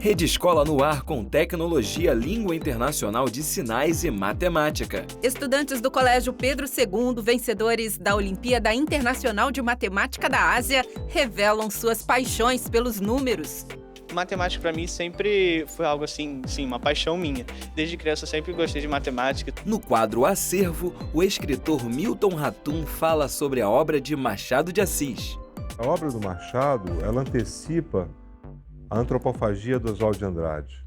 Rede Escola no Ar com tecnologia, língua internacional de sinais e matemática. Estudantes do Colégio Pedro II, vencedores da Olimpíada Internacional de Matemática da Ásia, revelam suas paixões pelos números. Matemática para mim sempre foi algo assim, sim, uma paixão minha. Desde criança eu sempre gostei de matemática. No quadro Acervo, o escritor Milton Ratum fala sobre a obra de Machado de Assis. A obra do Machado, ela antecipa a antropofagia do Oswald de Andrade.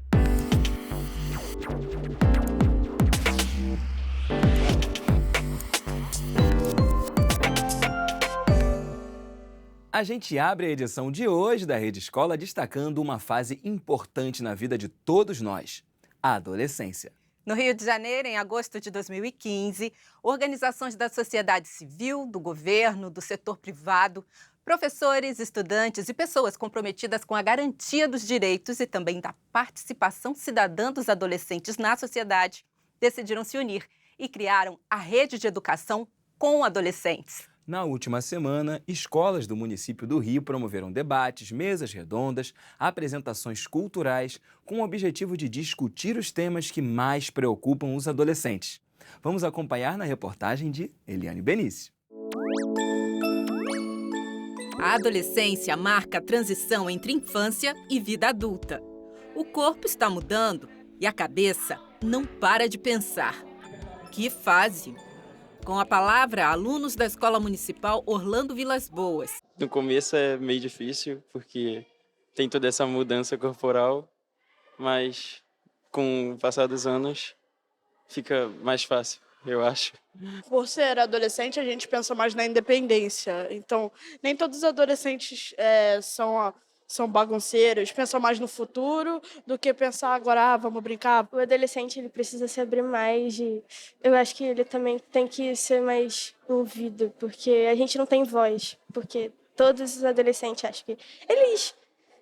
A gente abre a edição de hoje da Rede Escola destacando uma fase importante na vida de todos nós, a adolescência. No Rio de Janeiro, em agosto de 2015, organizações da sociedade civil, do governo, do setor privado, professores, estudantes e pessoas comprometidas com a garantia dos direitos e também da participação cidadã dos adolescentes na sociedade decidiram se unir e criaram a Rede de Educação com Adolescentes. Na última semana, escolas do município do Rio promoveram debates, mesas redondas, apresentações culturais com o objetivo de discutir os temas que mais preocupam os adolescentes. Vamos acompanhar na reportagem de Eliane Benício. A adolescência marca a transição entre infância e vida adulta. O corpo está mudando e a cabeça não para de pensar. Que fase! Com a palavra, alunos da Escola Municipal Orlando Vilas Boas. No começo é meio difícil, porque tem toda essa mudança corporal, mas com o passar dos anos fica mais fácil, eu acho. Por ser adolescente, a gente pensa mais na independência. Então, nem todos os adolescentes são bagunceiros, pensam mais no futuro do que pensar agora, vamos brincar. O adolescente ele precisa se abrir mais e eu acho que ele também tem que ser mais ouvido, porque a gente não tem voz, porque todos os adolescentes, acho que eles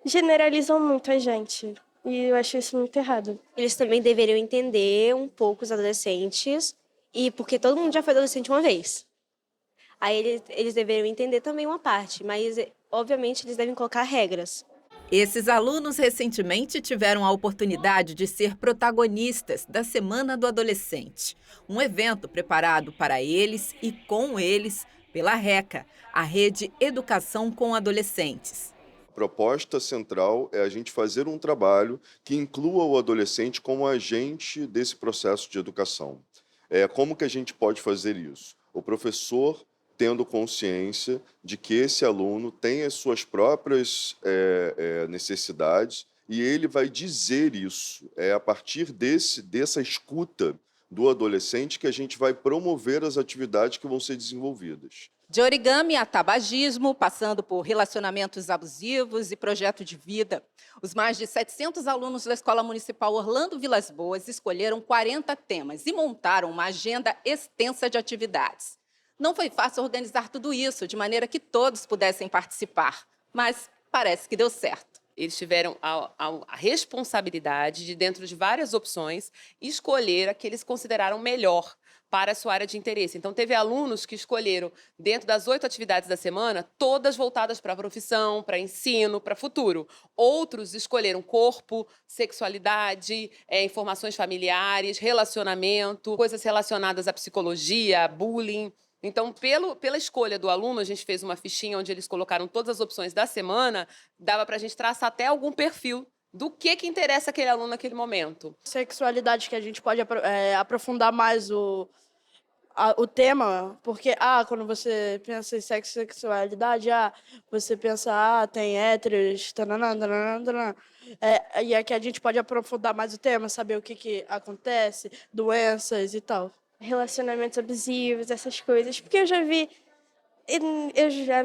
generalizam muito a gente e eu acho isso muito errado. Eles também deveriam entender um pouco os adolescentes, e porque todo mundo já foi adolescente uma vez. Aí eles deveriam entender também uma parte, mas obviamente eles devem colocar regras. Esses alunos recentemente tiveram a oportunidade de ser protagonistas da Semana do Adolescente, um evento preparado para eles e com eles pela RECA, a Rede Educação com Adolescentes. A proposta central é a gente fazer um trabalho que inclua o adolescente como agente desse processo de educação. Como que a gente pode fazer isso? O professor tendo consciência de que esse aluno tem as suas próprias necessidades e ele vai dizer isso. É a partir dessa escuta do adolescente que a gente vai promover as atividades que vão ser desenvolvidas. De origami a tabagismo, passando por relacionamentos abusivos e projeto de vida. Os mais de 700 alunos da Escola Municipal Orlando Vilas Boas escolheram 40 temas e montaram uma agenda extensa de atividades. Não foi fácil organizar tudo isso de maneira que todos pudessem participar, mas parece que deu certo. Eles tiveram a responsabilidade de, dentro de várias opções, escolher a que eles consideraram melhor para a sua área de interesse. Então, teve alunos que escolheram, dentro das 8 atividades da semana, todas voltadas para a profissão, para ensino, para futuro. Outros escolheram corpo, sexualidade, informações familiares, relacionamento, coisas relacionadas à psicologia, bullying. Então, pela escolha do aluno, a gente fez uma fichinha onde eles colocaram todas as opções da semana, dava para a gente traçar até algum perfil do que interessa aquele aluno naquele momento. Sexualidade, que a gente pode aprofundar mais o tema, porque quando você pensa em sexo e sexualidade, você pensa, tem héteros, tananã, tananã, tananã. E aqui a gente pode aprofundar mais o tema, saber o que acontece, doenças e tal. Relacionamentos abusivos, essas coisas, porque eu já vi,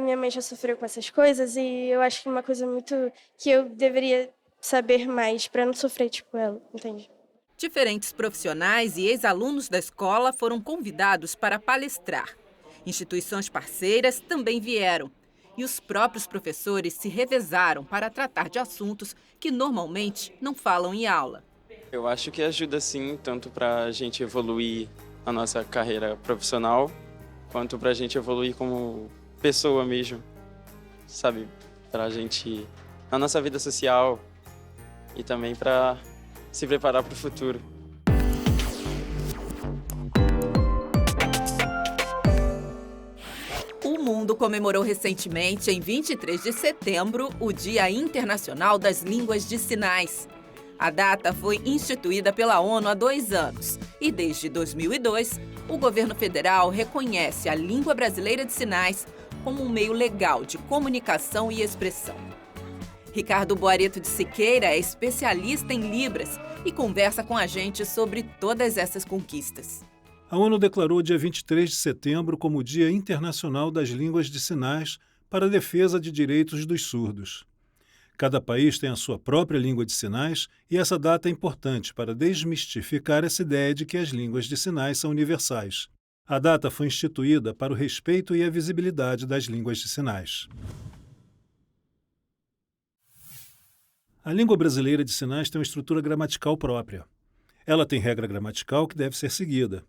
minha mãe já sofreu com essas coisas e eu acho que é uma coisa muito que eu deveria saber mais para não sofrer tipo ela, entende? Diferentes profissionais e ex-alunos da escola foram convidados para palestrar. Instituições parceiras também vieram. E os próprios professores se revezaram para tratar de assuntos que normalmente não falam em aula. Eu acho que ajuda sim, tanto para a gente evoluir a nossa carreira profissional, quanto para a gente evoluir como pessoa mesmo, sabe? Para a gente, na nossa vida social, e também para se preparar para o futuro. O mundo comemorou recentemente, em 23 de setembro, o Dia Internacional das Línguas de Sinais. A data foi instituída pela ONU há 2 anos e, desde 2002, o governo federal reconhece a língua brasileira de sinais como um meio legal de comunicação e expressão. Ricardo Boareto de Siqueira é especialista em Libras e conversa com a gente sobre todas essas conquistas. A ONU declarou o dia 23 de setembro como o Dia Internacional das Línguas de Sinais para a defesa de direitos dos surdos. Cada país tem a sua própria língua de sinais e essa data é importante para desmistificar essa ideia de que as línguas de sinais são universais. A data foi instituída para o respeito e a visibilidade das línguas de sinais. A língua brasileira de sinais tem uma estrutura gramatical própria. Ela tem regra gramatical que deve ser seguida.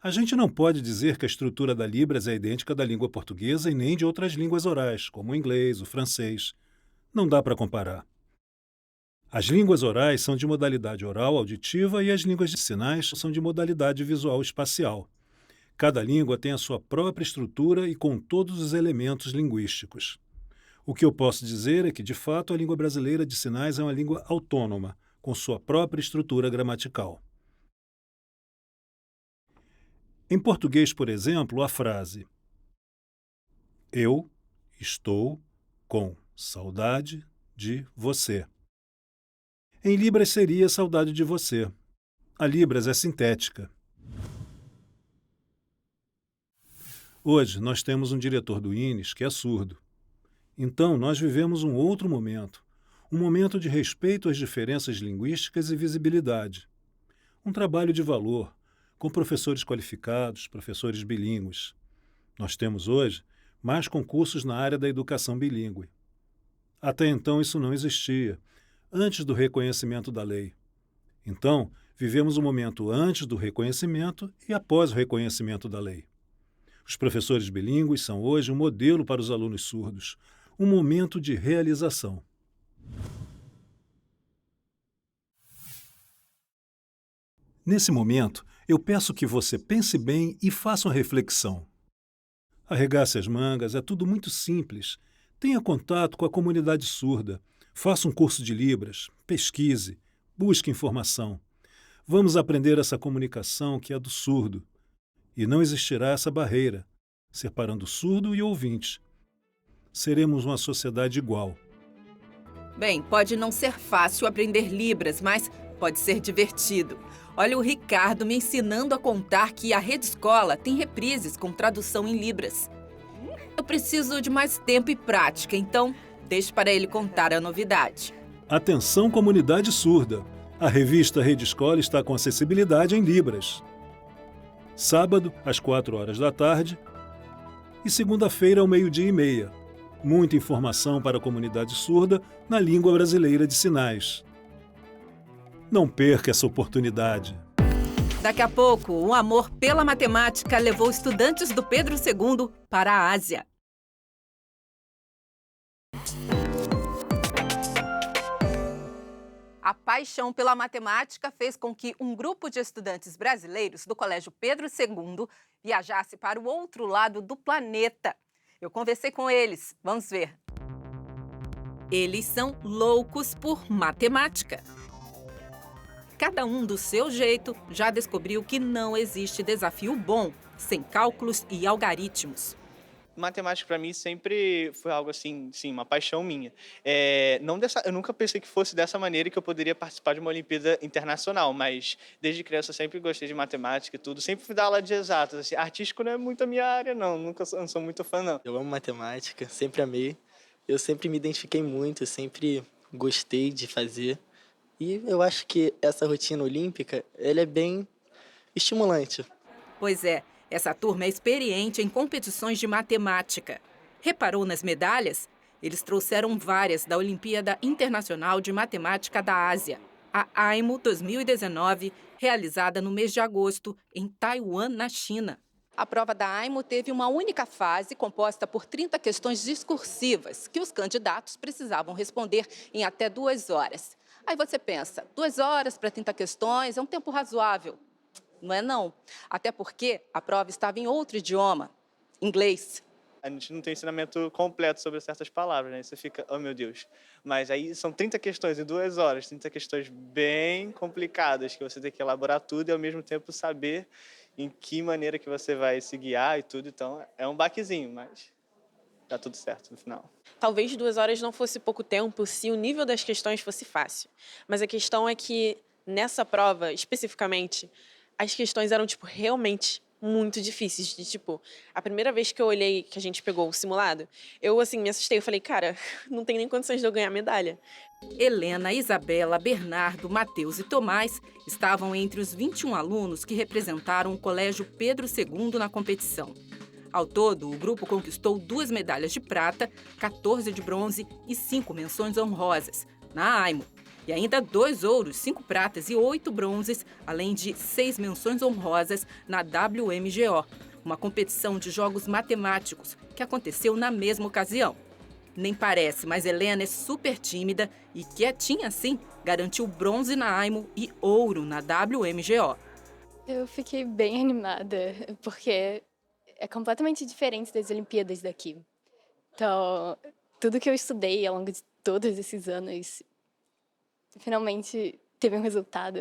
A gente não pode dizer que a estrutura da Libras é idêntica da língua portuguesa e nem de outras línguas orais, como o inglês, o francês. Não dá para comparar. As línguas orais são de modalidade oral auditiva e as línguas de sinais são de modalidade visual espacial. Cada língua tem a sua própria estrutura e com todos os elementos linguísticos. O que eu posso dizer é que, de fato, a língua brasileira de sinais é uma língua autônoma, com sua própria estrutura gramatical. Em português, por exemplo, a frase "Eu estou com saudade de você". Em Libras seria saudade de você. A Libras é sintética. Hoje nós temos um diretor do INES que é surdo. Então nós vivemos um outro momento, um momento de respeito às diferenças linguísticas e visibilidade. Um trabalho de valor, com professores qualificados, professores bilíngues. Nós temos hoje mais concursos na área da educação bilíngue. Até então isso não existia, antes do reconhecimento da lei. Então, vivemos um momento antes do reconhecimento e após o reconhecimento da lei. Os professores bilíngues são hoje um modelo para os alunos surdos, um momento de realização. Nesse momento, eu peço que você pense bem e faça uma reflexão. Arregace as mangas, é tudo muito simples. Tenha contato com a comunidade surda. Faça um curso de Libras, pesquise, busque informação. Vamos aprender essa comunicação que é do surdo. E não existirá essa barreira, separando surdo e ouvinte. Seremos uma sociedade igual. Bem, pode não ser fácil aprender Libras, mas pode ser divertido. Olha o Ricardo me ensinando a contar que a Rede Escola tem reprises com tradução em Libras. Eu preciso de mais tempo e prática, então deixe para ele contar a novidade. Atenção, comunidade surda! A revista Rede Escola está com acessibilidade em Libras. Sábado, às 16h e segunda-feira, ao 12h30. Muita informação para a comunidade surda na língua brasileira de sinais. Não perca essa oportunidade. Daqui a pouco, o amor pela matemática levou estudantes do Pedro II para a Ásia. A paixão pela matemática fez com que um grupo de estudantes brasileiros do Colégio Pedro II viajasse para o outro lado do planeta. Eu conversei com eles. Vamos ver. Eles são loucos por matemática. Cada um do seu jeito já descobriu que não existe desafio bom sem cálculos e algoritmos. Matemática para mim sempre foi algo assim, sim, uma paixão minha. Eu nunca pensei que fosse dessa maneira que eu poderia participar de uma Olimpíada Internacional, mas desde criança eu sempre gostei de matemática e tudo, sempre fui dar aula de exatas. Assim, artístico não é muito a minha área, não sou muito fã, não. Eu amo matemática, sempre amei. Eu sempre me identifiquei muito, sempre gostei de fazer. E eu acho que essa rotina olímpica, ela é bem estimulante. Pois é. Essa turma é experiente em competições de matemática. Reparou nas medalhas? Eles trouxeram várias da Olimpíada Internacional de Matemática da Ásia, a AIMO 2019, realizada no mês de agosto, em Taiwan, na China. A prova da AIMO teve uma única fase, composta por 30 questões discursivas, que os candidatos precisavam responder em até 2 horas. Aí você pensa, 2 horas para 30 questões é um tempo razoável. Não é não. Até porque a prova estava em outro idioma, inglês. A gente não tem ensinamento completo sobre certas palavras, né? Você fica, oh meu Deus. Mas aí são 30 questões em 2 horas, 30 questões bem complicadas, que você tem que elaborar tudo e ao mesmo tempo saber em que maneira que você vai se guiar e tudo. Então é um baquezinho, mas dá tudo certo no final. Talvez 2 horas não fosse pouco tempo se o nível das questões fosse fácil. Mas a questão é que nessa prova, especificamente, as questões eram, realmente muito difíceis. A primeira vez que eu olhei, que a gente pegou o simulado, eu, me assustei. Eu falei, cara, não tem nem condições de eu ganhar medalha. Helena, Isabela, Bernardo, Matheus e Tomás estavam entre os 21 alunos que representaram o Colégio Pedro II na competição. Ao todo, o grupo conquistou 2 medalhas de prata, 14 de bronze e 5 menções honrosas na AIMO. E ainda 2 ouros, 5 pratas e 8 bronzes, além de 6 menções honrosas na WMGO, uma competição de jogos matemáticos que aconteceu na mesma ocasião. Nem parece, mas Helena é super tímida e, quietinha assim, garantiu bronze na AIMO e ouro na WMGO. Eu fiquei bem animada, porque é completamente diferente das Olimpíadas daqui. Então, tudo que eu estudei ao longo de todos esses anos finalmente teve um resultado.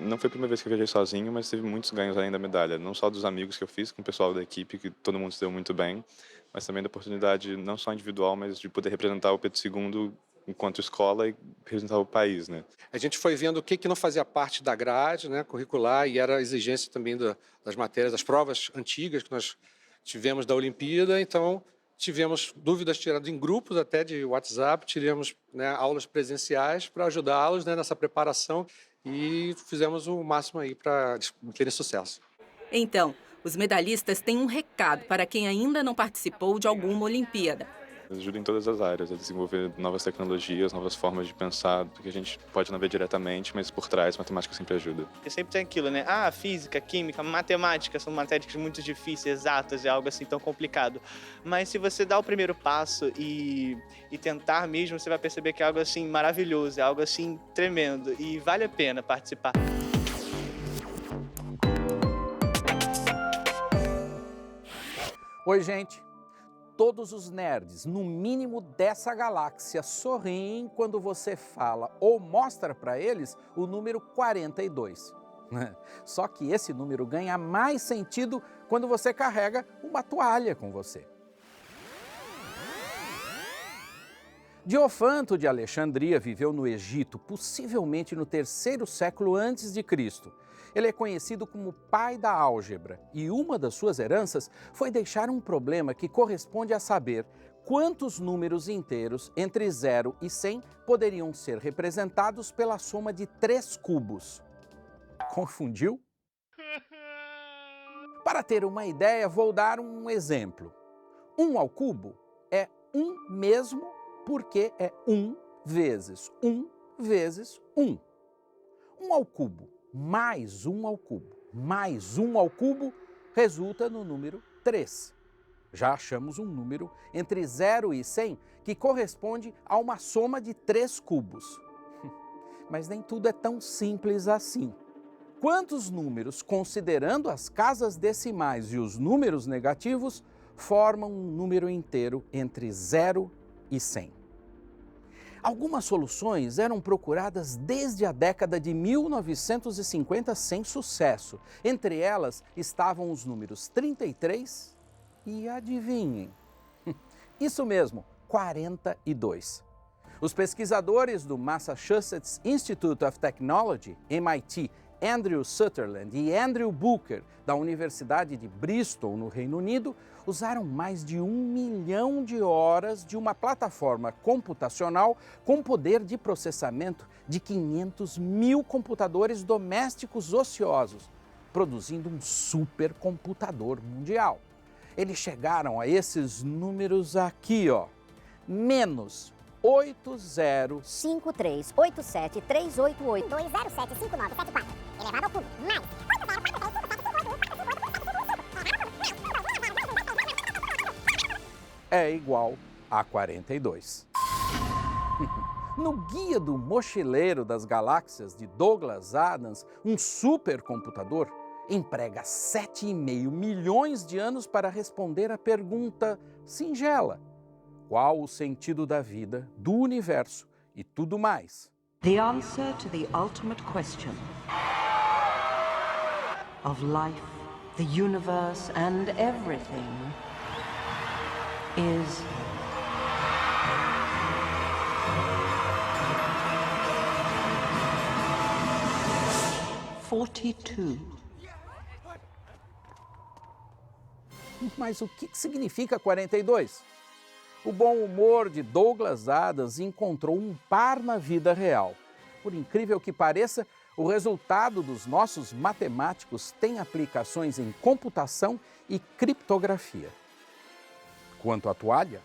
Não foi a primeira vez que eu viajei sozinho, mas teve muitos ganhos além da medalha. Não só dos amigos que eu fiz com o pessoal da equipe, que todo mundo se deu muito bem, mas também da oportunidade, não só individual, mas de poder representar o Pedro II enquanto escola e representar o país, né? A gente foi vendo o que não fazia parte da grade, né, curricular, e era a exigência também das matérias, das provas antigas que nós tivemos da Olimpíada. Então, tivemos dúvidas tiradas em grupos até de WhatsApp, tivemos, né, aulas presenciais para ajudá-los, né, nessa preparação, e fizemos o máximo aí para terem sucesso. Então, os medalhistas têm um recado para quem ainda não participou de alguma Olimpíada. Ajuda em todas as áreas, a desenvolver novas tecnologias, novas formas de pensar, porque a gente pode não ver diretamente, mas por trás, matemática sempre ajuda. Porque sempre tem aquilo, né? Física, química, matemática são matérias muito difíceis, exatas, é algo assim tão complicado. Mas se você dá o primeiro passo e tentar mesmo, você vai perceber que é algo assim maravilhoso, é algo assim tremendo e vale a pena participar. Oi, gente. Todos os nerds, no mínimo dessa galáxia, sorriem quando você fala ou mostra para eles o número 42. Só que esse número ganha mais sentido quando você carrega uma toalha com você. Diofanto de Alexandria viveu no Egito, possivelmente no 3º século a.C. Ele é conhecido como pai da álgebra e uma das suas heranças foi deixar um problema que corresponde a saber quantos números inteiros entre 0 e 100 poderiam ser representados pela soma de 3 cubos. Confundiu? Para ter uma ideia, vou dar um exemplo. 1 ao cubo é 1 mesmo porque é 1 vezes 1 vezes 1. 1 ao cubo mais 1 ao cubo mais 1 ao cubo resulta no número 3. Já achamos um número entre 0 e 100 que corresponde a uma soma de 3 cubos. Mas nem tudo é tão simples assim. Quantos números, considerando as casas decimais e os números negativos, formam um número inteiro entre 0 e 100? Algumas soluções eram procuradas desde a década de 1950 sem sucesso. Entre elas estavam os números 33 e, adivinhem, isso mesmo, 42. Os pesquisadores do Massachusetts Institute of Technology, MIT, Andrew Sutherland e Andrew Booker, da Universidade de Bristol, no Reino Unido, usaram mais de 1 milhão de horas de uma plataforma computacional com poder de processamento de 500 mil computadores domésticos ociosos, produzindo um supercomputador mundial. Eles chegaram a esses números aqui, ó, menos 8053873882075974 elevado ao cubo mais 8043. É igual a 42. No Guia do Mochileiro das Galáxias, de Douglas Adams, um supercomputador emprega 7,5 milhões de anos para responder a pergunta singela: qual o sentido da vida, do universo e tudo mais? The answer to the ultimate question of life, the universe and everything is 42. Mas o que significa 42? O bom humor de Douglas Adams encontrou um par na vida real. Por incrível que pareça, o resultado dos nossos matemáticos tem aplicações em computação e criptografia. Quanto à toalha,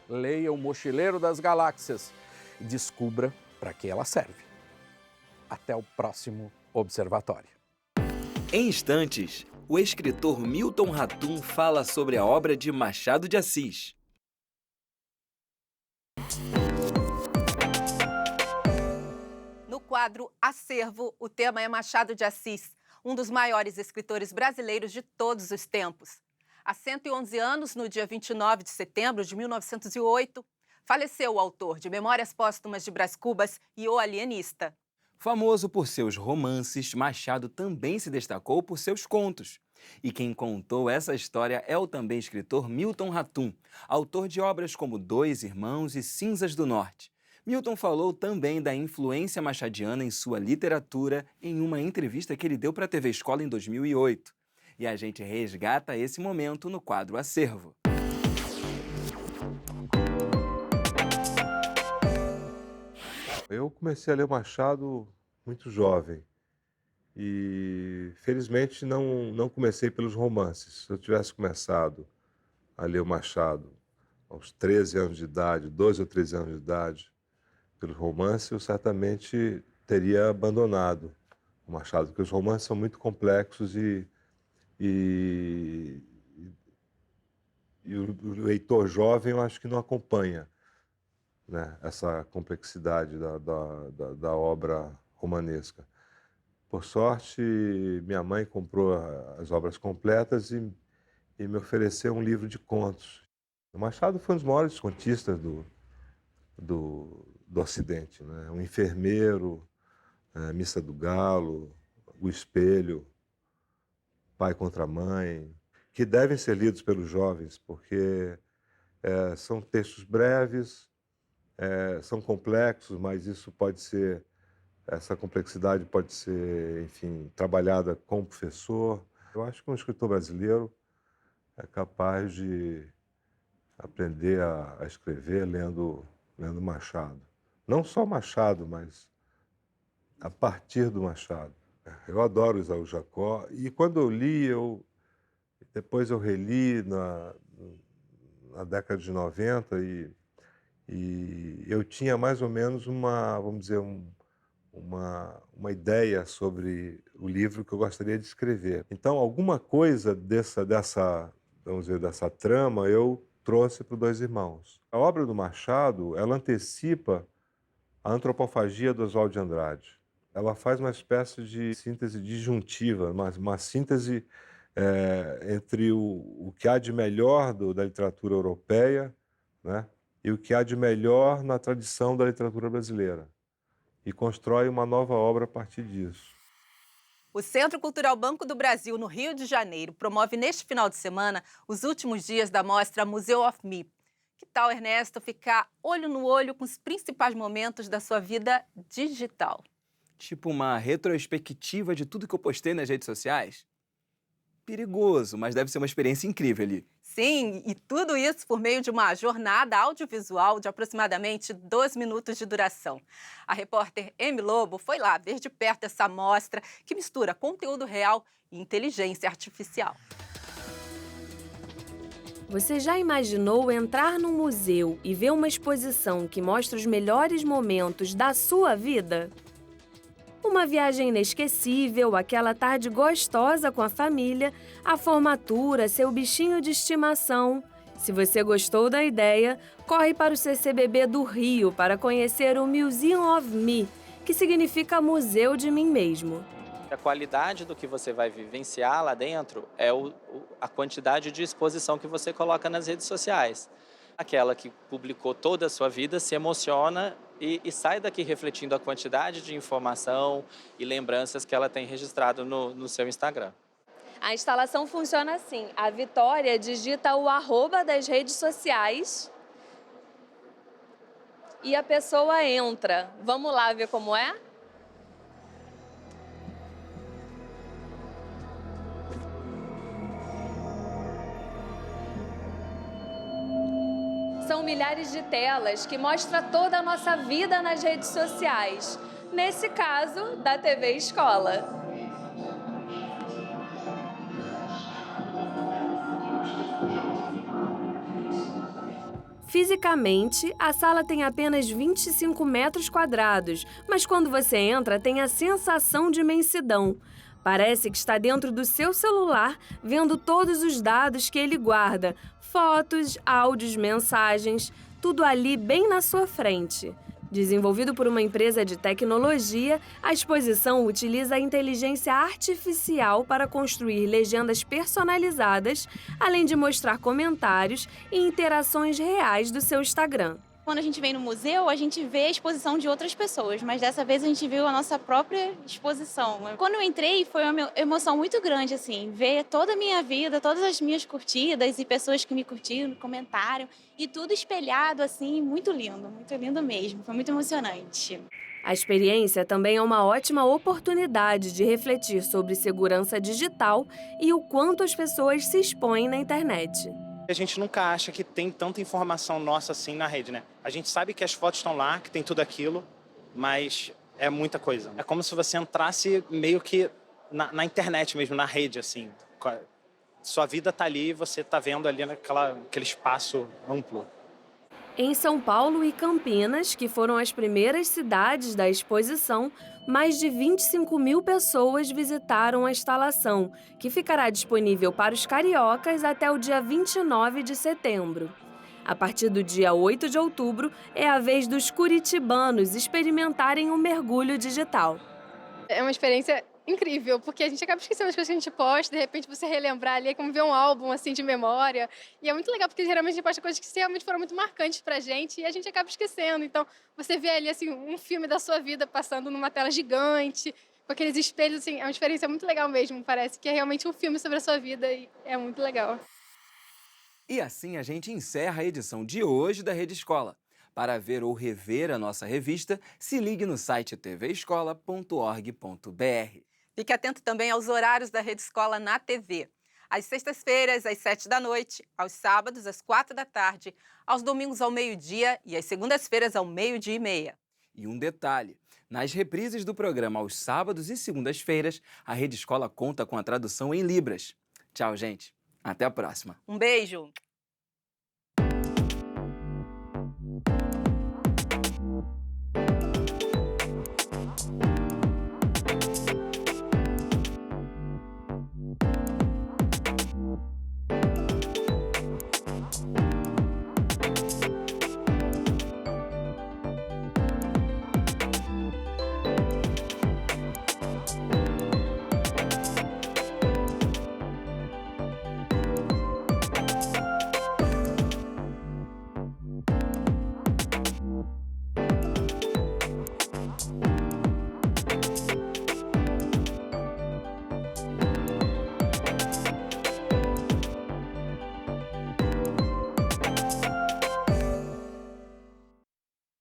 leia O Mochileiro das Galáxias e descubra para que ela serve. Até o próximo Observatório. Em instantes, o escritor Milton Ratum fala sobre a obra de Machado de Assis. No quadro Acervo, o tema é Machado de Assis, um dos maiores escritores brasileiros de todos os tempos. Há 111 anos, no dia 29 de setembro de 1908, faleceu o autor de Memórias Póstumas de Brás Cubas e O Alienista. Famoso por seus romances, Machado também se destacou por seus contos. E quem contou essa história é o também escritor Milton Ratum, autor de obras como Dois Irmãos e Cinzas do Norte. Milton falou também da influência machadiana em sua literatura em uma entrevista que ele deu para a TV Escola em 2008. E a gente resgata esse momento no quadro Acervo. Eu comecei a ler Machado muito jovem e, felizmente, não comecei pelos romances. Se eu tivesse começado a ler o Machado aos 13 anos de idade, 12 ou 13 anos de idade, pelos romances, eu certamente teria abandonado o Machado, porque os romances são muito complexos e o leitor jovem, eu acho que não acompanha, né, essa complexidade da obra romanesca. Por sorte, minha mãe comprou as obras completas e me ofereceu um livro de contos. O Machado foi um dos maiores contistas do Ocidente, né? Um Enfermeiro, Missa do Galo, O Espelho, Pai contra Mãe, que devem ser lidos pelos jovens, porque são textos breves, são complexos, mas essa complexidade pode ser, enfim, trabalhada com o professor. Eu acho que um escritor brasileiro é capaz de aprender a escrever lendo Machado. Não só Machado, mas a partir do Machado. Eu adoro Isaú Jacó, e quando eu li, depois eu reli na década de 90 e eu tinha mais ou menos vamos dizer, uma ideia sobre o livro que eu gostaria de escrever. Então, alguma coisa vamos dizer, dessa trama eu trouxe para os Dois Irmãos. A obra do Machado, ela antecipa a Antropofagia do Oswald de Andrade. Ela faz uma espécie de síntese disjuntiva, uma síntese entre o que há de melhor da literatura europeia, né, e o que há de melhor na tradição da literatura brasileira, e constrói uma nova obra a partir disso. O Centro Cultural Banco do Brasil, no Rio de Janeiro, promove neste final de semana os últimos dias da mostra Museu of Me. Que tal, Ernesto, ficar olho no olho com os principais momentos da sua vida digital? Tipo uma retrospectiva de tudo que eu postei nas redes sociais? Perigoso, mas deve ser uma experiência incrível ali. Sim, e tudo isso por meio de uma jornada audiovisual de aproximadamente 2 minutos de duração. A repórter Emi Lobo foi lá ver de perto essa mostra que mistura conteúdo real e inteligência artificial. Você já imaginou entrar num museu e ver uma exposição que mostra os melhores momentos da sua vida? Uma viagem inesquecível, aquela tarde gostosa com a família, a formatura, seu bichinho de estimação Se você gostou da ideia, corre para o CCBB do Rio para conhecer o Museum of Me, que significa Museu de Mim Mesmo. A qualidade do que você vai vivenciar lá dentro é a quantidade de exposição que você coloca nas redes sociais. Aquela que publicou toda a sua vida se emociona e sai daqui refletindo a quantidade de informação e lembranças que ela tem registrado no seu Instagram. A instalação funciona assim: a Vitória digita o @ das redes sociais e a pessoa entra. Vamos lá ver como é? São milhares de telas que mostram toda a nossa vida nas redes sociais. Nesse caso, da TV Escola. Fisicamente, a sala tem apenas 25 metros quadrados, mas quando você entra, tem a sensação de imensidão. Parece que está dentro do seu celular, vendo todos os dados que ele guarda, fotos, áudios, mensagens, tudo ali bem na sua frente. Desenvolvido por uma empresa de tecnologia, a exposição utiliza a inteligência artificial para construir legendas personalizadas, além de mostrar comentários e interações reais do seu Instagram. Quando a gente vem no museu, a gente vê a exposição de outras pessoas, mas dessa vez a gente viu a nossa própria exposição. Quando eu entrei, foi uma emoção muito grande, assim, ver toda a minha vida, todas as minhas curtidas e pessoas que me curtiram, comentaram, e tudo espelhado, assim, muito lindo mesmo. Foi muito emocionante. A experiência também é uma ótima oportunidade de refletir sobre segurança digital e o quanto as pessoas se expõem na internet. A gente nunca acha que tem tanta informação nossa assim na rede, né? A gente sabe que as fotos estão lá, que tem tudo aquilo, mas é muita coisa. É como se você entrasse meio que na internet mesmo, na rede, assim. Sua vida tá ali e você tá vendo ali aquele espaço amplo. Em São Paulo e Campinas, que foram as primeiras cidades da exposição, mais de 25 mil pessoas visitaram a instalação, que ficará disponível para os cariocas até o dia 29 de setembro. A partir do dia 8 de outubro, é a vez dos curitibanos experimentarem o mergulho digital. É uma experiência incrível, porque a gente acaba esquecendo as coisas que a gente posta, de repente você relembrar ali, é como ver um álbum assim de memória. E é muito legal, porque geralmente a gente posta coisas que realmente foram muito marcantes pra gente e a gente acaba esquecendo. Então, você vê ali assim um filme da sua vida passando numa tela gigante, com aqueles espelhos, assim, é uma experiência muito legal mesmo. Parece que é realmente um filme sobre a sua vida e é muito legal. E assim a gente encerra a edição de hoje da Rede Escola. Para ver ou rever a nossa revista, se ligue no site tvescola.org.br. Fique atento também aos horários da Rede Escola na TV. Às sextas-feiras, às 7 da noite, aos sábados, às 4 da tarde, aos domingos ao meio-dia e às segundas-feiras ao 12:30. E um detalhe, nas reprises do programa aos sábados e segundas-feiras, a Rede Escola conta com a tradução em Libras. Tchau, gente. Até a próxima. Um beijo!